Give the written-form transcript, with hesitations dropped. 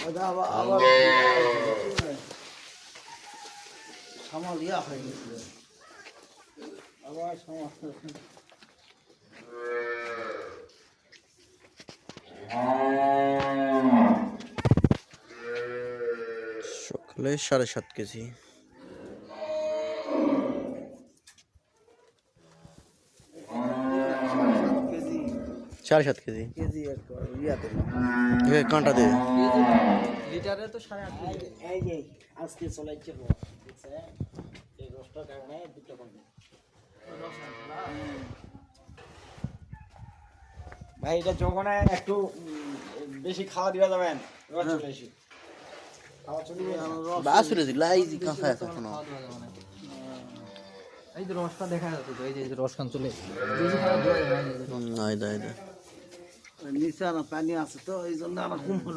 আবার সামাল ইয়া হয়ে গেছে আবার সমস্যা সকালে 7.5 কেজি। কেজি 7.5 কেজি কেজি একটা ইয়াতে কাঁটা দিয়ে লিটারে তো 8.5 কেজি এই যে আজকে চলাইছে দেখছে এই রসটার কারণে দুটো কমবে ভাই এটা যখন একটু বেশি খাওয়া দিবা যাবেন রস চলে আসি খাওয়া চলে বাসুরে লাই কাঁচা আছে এখনো। এই যে রসটা দেখা যাচ্ছে তো, এই যে রসখান চলে নাই নাই নিচে না পানি আছে তো এই জন্য আমার